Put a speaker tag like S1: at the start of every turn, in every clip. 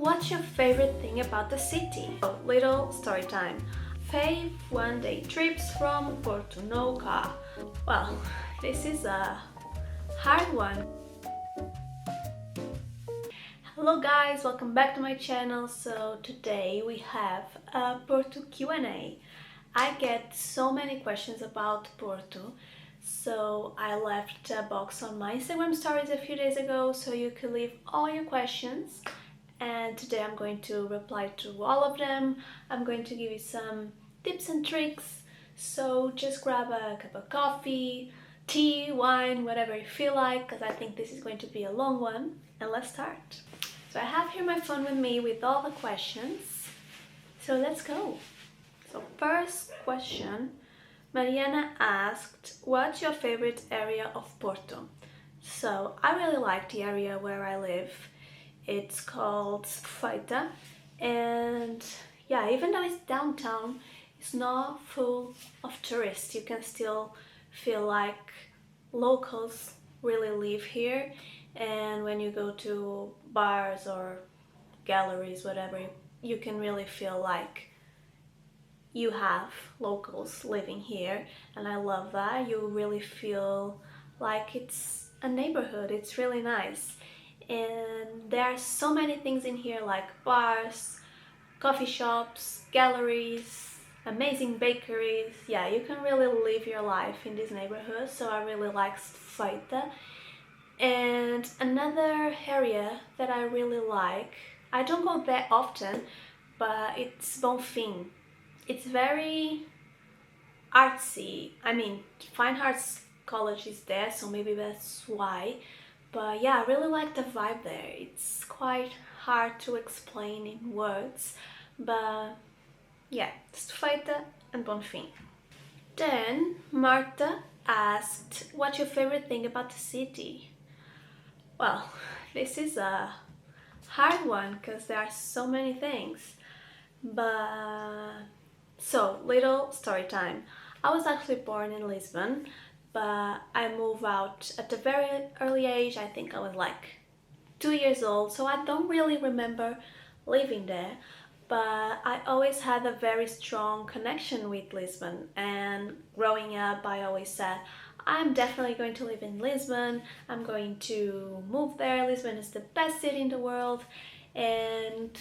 S1: What's your favorite thing about the city? Oh, little story time. Fave one-day trips from Porto, no car. Well, this is a hard one. Hello guys, welcome back to my channel. So today we have a Porto Q&A. I get so many questions about Porto, so I left a box on my Instagram stories a few days ago so you could leave all your questions. And today I'm going to reply to all of them. I'm going to give you some tips and tricks. So just grab a cup of coffee, tea, wine, whatever you feel like, because I think this is going to be a long one. And let's start. So I have here my phone with me with all the questions. So let's go. So first question, Mariana asked, what's your favorite area of Porto? So I really like the area where I live. It's called Fave, and yeah, even though it's downtown, it's not full of tourists. You can still feel like locals really live here, and when you go to bars or galleries, whatever, you can really feel like you have locals living here, and I love that. You really feel like it's a neighborhood. It's really nice. And there are so many things in here, like bars, coffee shops, galleries, amazing bakeries. Yeah, you can really live your life in this neighborhood, so I really like Fave. And another area that I really like, I don't go there often, but it's Bonfim. It's very artsy. I mean, Fine Arts College is there, so maybe that's why. But yeah, I really like the vibe there. It's quite hard to explain in words, but yeah, Fave and Bonfim. Then Marta asked, what's your favorite thing about the city? Well, this is a hard one because there are so many things. But so, little story time. I was actually born in Lisbon, but I moved out at a very early age. I think I was like 2 years old, so I don't really remember living there, but I always had a very strong connection with Lisbon, and growing up I always said, I'm definitely going to live in Lisbon, I'm going to move there, Lisbon is the best city in the world. And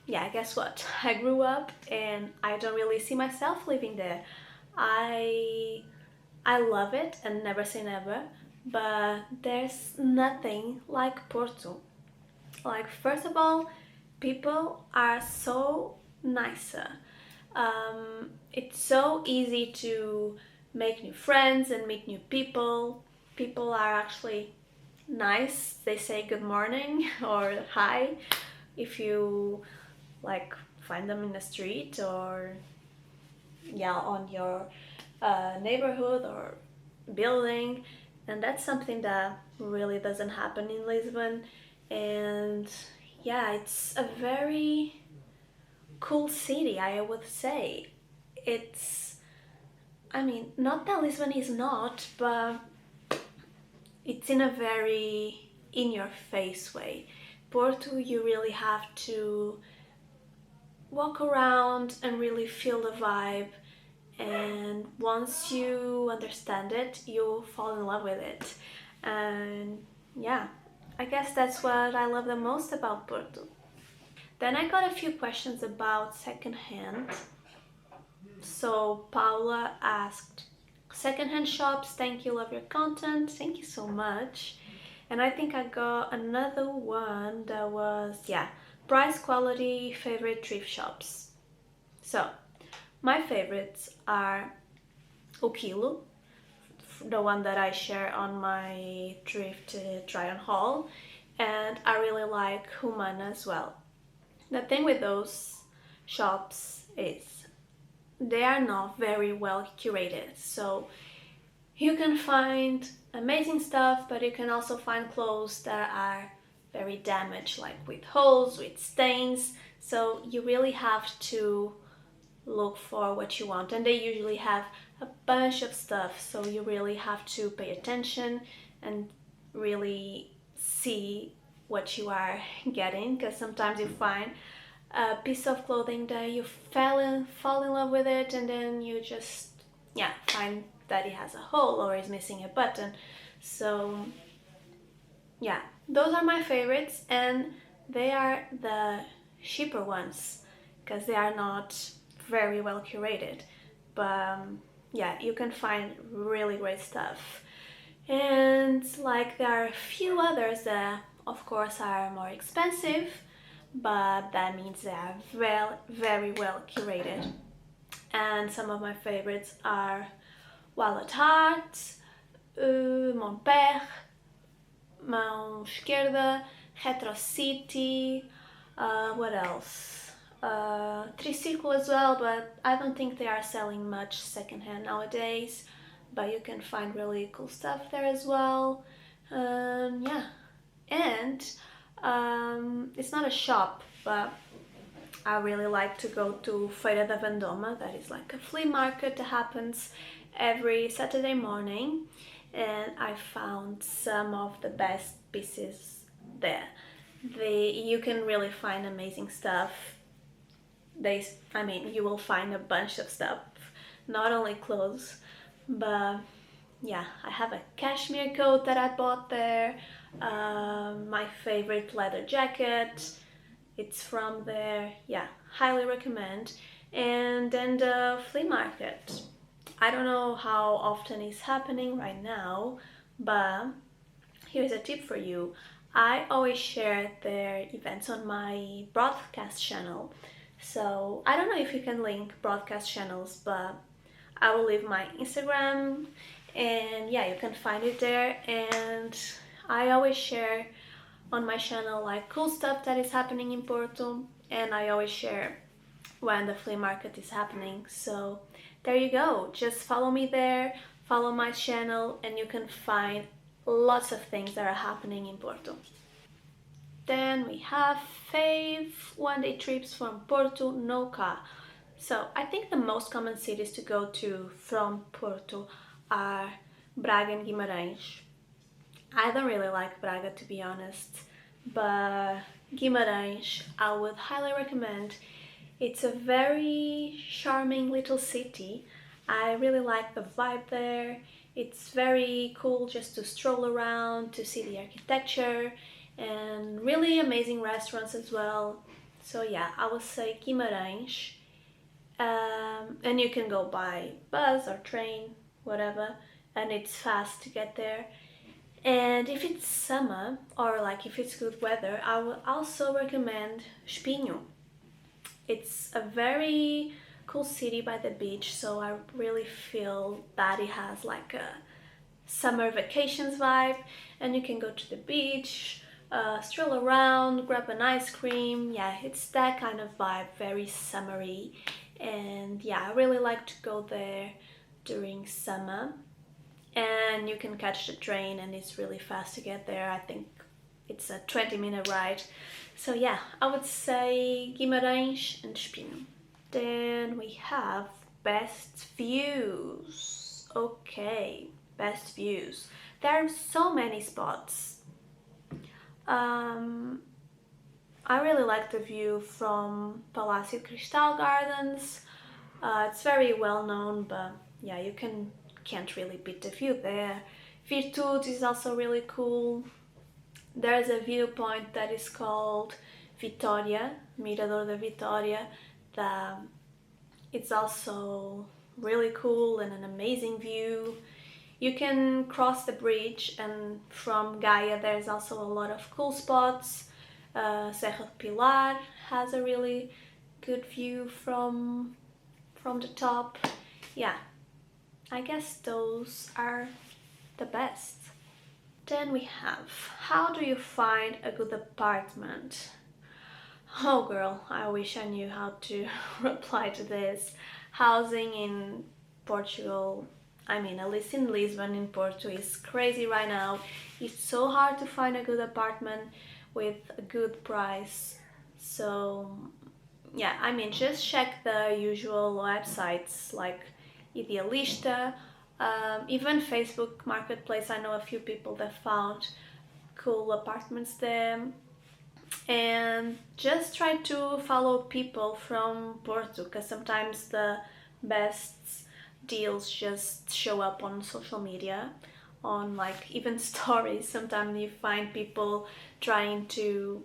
S1: yeah, guess what? I grew up and I don't really see myself living there. I love it and never say never, but there's nothing like Porto. Like, first of all, people are so nicer. It's so easy to make new friends and meet new people. People are actually nice. They say good morning or hi if you like find them in the street or yeah, on your neighborhood or building, and that's something that really doesn't happen in Lisbon. And yeah, it's a very cool city, I would say. It's, I mean, not that Lisbon is not, but it's in a very in your face way. Porto, you really have to walk around and really feel the vibe, and once you understand it, you fall in love with it. And yeah, I guess that's what I love the most about Porto. Then I got a few questions about secondhand. So Paula asked, secondhand shops, thank you, love your content. Thank you so much. And I think I got another one that was, yeah, price quality favorite thrift shops. So my favorites are O Quilo, the one that I share on my thrift try on haul, and I really like Humana as well. The thing with those shops is they are not very well curated, so you can find amazing stuff, but you can also find clothes that are very damaged, like with holes, with stains, so you really have to look for what you want, and they usually have a bunch of stuff, so you really have to pay attention and really see what you are getting, because sometimes you find a piece of clothing that you fall in love with it, and then you just find that it has a hole or is missing a button. So yeah, those are my favorites, and they are the cheaper ones because they are not very well curated. But yeah, you can find really great stuff. And like there are a few others that of course are more expensive, but that means they are very well curated. And some of my favorites are Wallet Heart, Mon Père, Mão Esquerda, Retro City, what else? Triciclo as well, but I don't think they are selling much secondhand nowadays, but you can find really cool stuff there as well. Yeah, and it's not a shop, but I really like to go to Feira da Vendoma. That is like a flea market that happens every Saturday morning, and I found some of the best pieces there. You can really find amazing stuff. You will find a bunch of stuff, not only clothes, but yeah, I have a cashmere coat that I bought there, my favorite leather jacket, it's from there. Yeah, highly recommend. And then the flea market, I don't know how often it's happening right now, but here's a tip for you. I always share their events on my broadcast channel. So I don't know if you can link broadcast channels, but I will leave my Instagram, and yeah, you can find it there. And I always share on my channel like cool stuff that is happening in Porto, and I always share when the flea market is happening. So there you go, just follow me there, follow my channel, and you can find lots of things that are happening in Porto. Then we have Fave, one-day trips from Porto, no car. So I think the most common cities to go to from Porto are Braga and Guimarães. I don't really like Braga, to be honest, but Guimarães I would highly recommend. It's a very charming little city. I really like the vibe there. It's very cool just to stroll around, to see the architecture, and really amazing restaurants as well. So yeah, I would say Guimarães. And you can go by bus or train, whatever, and it's fast to get there. And if it's summer, or like if it's good weather, I would also recommend Espinho. It's a very cool city by the beach, so I really feel that it has like a summer vacations vibe, and you can go to the beach, stroll around, grab an ice cream. Yeah, it's that kind of vibe, very summery. And yeah, I really like to go there during summer. And you can catch the train, and it's really fast to get there. I think it's a 20-minute ride. So yeah, I would say Guimarães and Espinho. Then we have best views. Okay, best views. There are so many spots. I really like the view from Palácio Cristal Gardens. It's very well known, but yeah, you can't really beat the view there. Virtude is also really cool. There's a viewpoint that is called Vitória, Mirador da Vitória, that it's also really cool and an amazing view. You can cross the bridge, and from Gaia there's also a lot of cool spots. Serra do Pilar has a really good view from the top. Yeah, I guess those are the best. Then we have, how do you find a good apartment? Oh girl, I wish I knew how to reply to this. Housing in Portugal, at least in Lisbon, in Porto, is crazy right now. It's so hard to find a good apartment with a good price. So yeah, just check the usual websites like Idealista, even Facebook Marketplace. I know a few people that found cool apartments there, and just try to follow people from Porto, because sometimes the best deals just show up on social media, on like even stories. Sometimes you find people trying to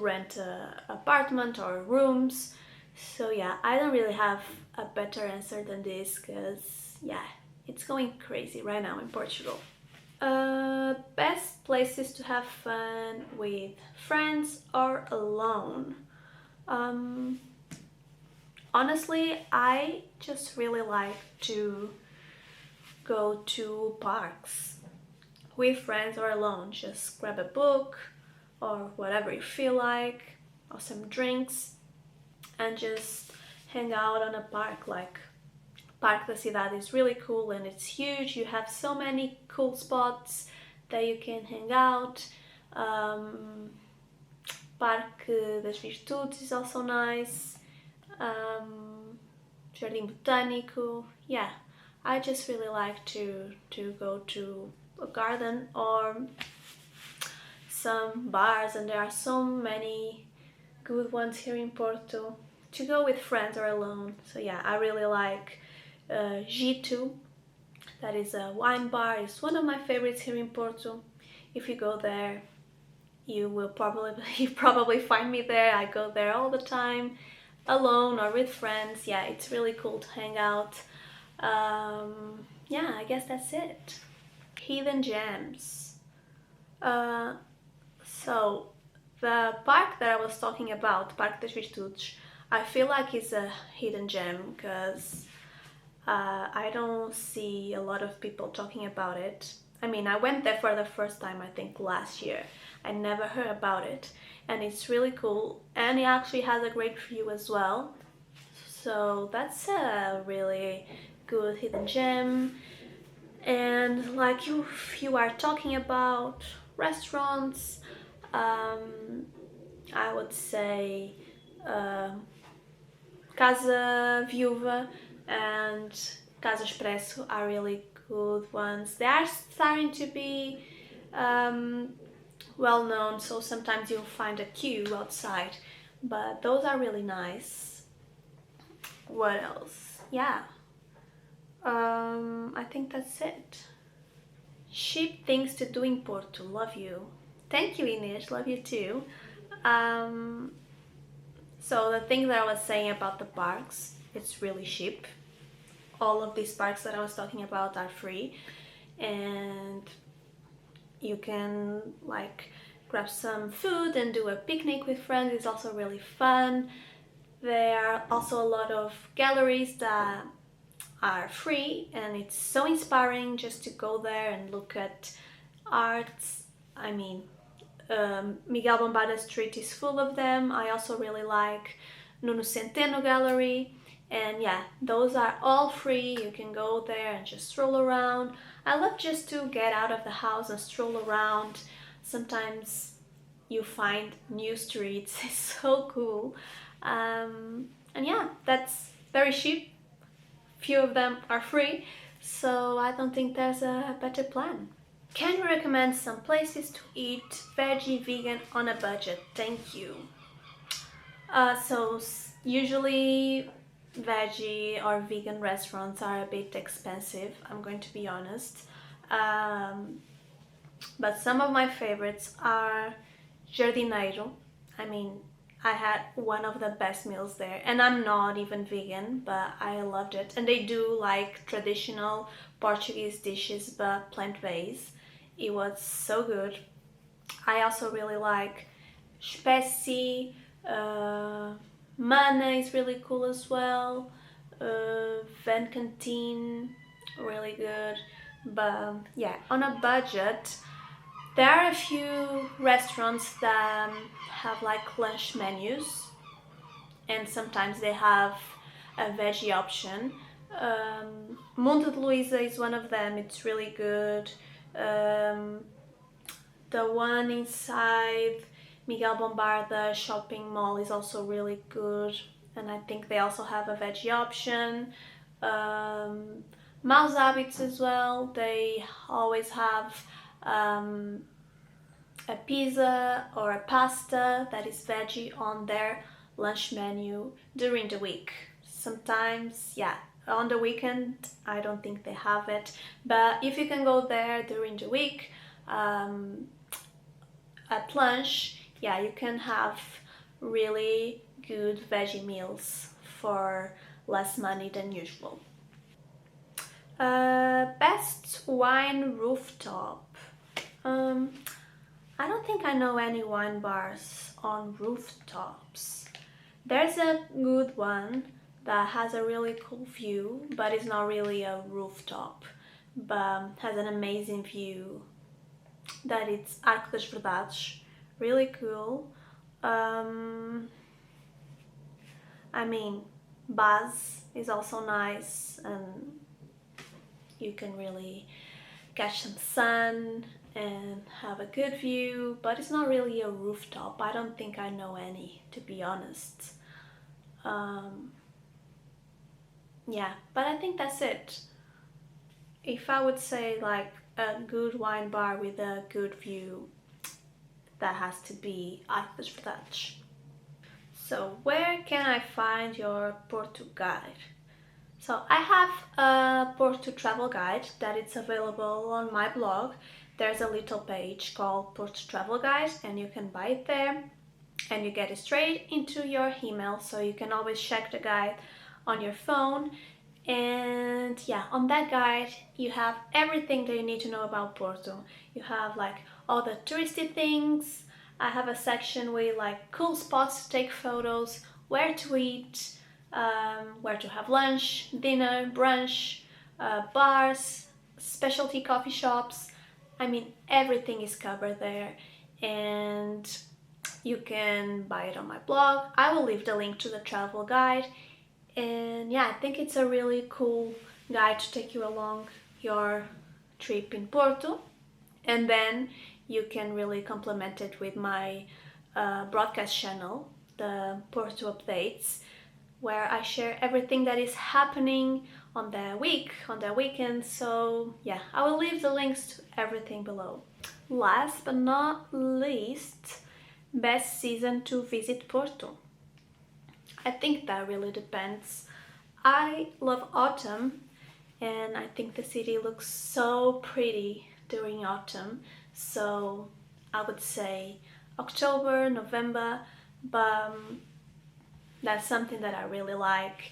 S1: rent a apartment or rooms. So yeah, I don't really have a better answer than this, because yeah, it's going crazy right now in Portugal. Best places to have fun with friends or alone. Um, Honestly, I just really like to go to parks with friends or alone. Just grab a book or whatever you feel like, or some drinks, and just hang out on a park. Like Parque da Cidade is really cool and it's huge. You have so many cool spots that you can hang out. Parque das Virtudes is also nice. Jardim Botânico. Yeah, I just really like to go to a garden or some bars, and there are so many good ones here in Porto to go with friends or alone. So yeah, I really like G2. That is a wine bar. It's one of my favorites here in Porto. If you go there, you will probably you probably find me there. I go there all the time, alone or with friends. Yeah, it's really cool to hang out. Yeah, I guess that's it. Hidden gems. Uh, so the park that I was talking about, Parque das Virtudes, I feel like it's a hidden gem, because I don't see a lot of people talking about it. I mean, I went there for the first time, I think last year. I never heard about it, and it's really cool, and it actually has a great view as well. So that's a really good hidden gem. And like you are talking about restaurants, I would say uh, Casa Viúva and Casa Expresso are really good ones. They are starting to be well known, so sometimes you'll find a queue outside, but those are really nice. What else? Yeah, I think that's it. Cheap things to do in Porto. Love you. Thank you, Inês. Love you too. Um, so the thing that I was saying about the parks, it's really cheap. All of these parks that I was talking about are free, and you can like grab some food and do a picnic with friends. It's also really fun. There are also a lot of galleries that are free, and it's so inspiring just to go there and look at arts. I mean, Miguel Bombarda Street is full of them. I also really like Nuno Centeno Gallery, and yeah, those are all free. You can go there and just stroll around. I love just to get out of the house and stroll around. Sometimes you find new streets. It's so cool. And yeah, that's very cheap. Few of them are free, so I don't think there's a better plan. Can you recommend some places to eat veggie vegan on a budget? Thank you. Usually veggie or vegan restaurants are a bit expensive, I'm going to be honest. But some of my favorites are Jardineiro. I mean, I had one of the best meals there, and I'm not even vegan, but I loved it. And they do like traditional Portuguese dishes, but plant-based. It was so good. I also really like Specie, Mana is really cool as well, Van Canteen, really good. But yeah, on a budget, there are a few restaurants that have like lunch menus, and sometimes they have a veggie option. Monte de Luisa is one of them, it's really good. The one inside Miguel Bombarda shopping mall is also really good, and I think they also have a veggie option. Maus Hábitos as well, they always have a pizza or a pasta that is veggie on their lunch menu during the week. Sometimes, yeah, on the weekend I don't think they have it, but if you can go there during the week at lunch, yeah, you can have really good veggie meals for less money than usual. Best wine rooftop. Um, I don't think I know any wine bars on rooftops. There's a good one that has a really cool view, but it's not really a rooftop, but has an amazing view. That it's Arco das Verdades, really cool. Um, I mean, Baz is also nice, and you can really catch some sun and have a good view, but it's not really a rooftop. I don't think I know any, to be honest. Um, yeah, but I think that's it. If I would say like a good wine bar with a good view, that has to be Arco das Verdades. So where can I find your Porto guide? So I have a Porto travel guide that is available on my blog. There's a little page called Porto Travel Guide and you can buy it there and you get it straight into your email, so you can always check the guide on your phone. And yeah, on that guide you have everything that you need to know about Porto. You have like all the touristy things. I have a section with like cool spots to take photos, where to eat, where to have lunch, dinner, brunch, bars, specialty coffee shops. I mean, everything is covered there, and you can buy it on my blog. I will leave the link to the travel guide. And yeah, I think it's a really cool guide to take you along your trip in Porto. And then you can really complement it with my broadcast channel, the Porto Updates, where I share everything that is happening on the week, on the weekend. So yeah, I will leave the links to everything below. Last but not least, best season to visit Porto. I think that really depends. I love autumn and I think the city looks so pretty during autumn. So I would say October, November, but that's something that I really like.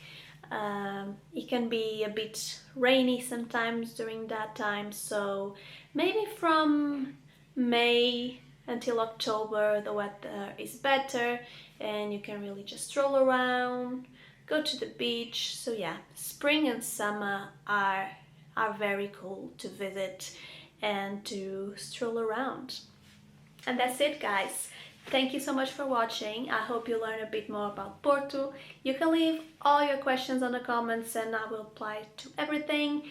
S1: It can be a bit rainy sometimes during that time, so maybe from May until October the weather is better and you can really just stroll around, go to the beach. So yeah, spring and summer are very cool to visit and to stroll around. And that's it, guys. Thank you so much for watching. I hope you learned a bit more about Porto. You can leave all your questions on the comments and I will reply to everything.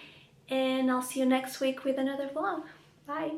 S1: And I'll see you next week with another vlog. Bye!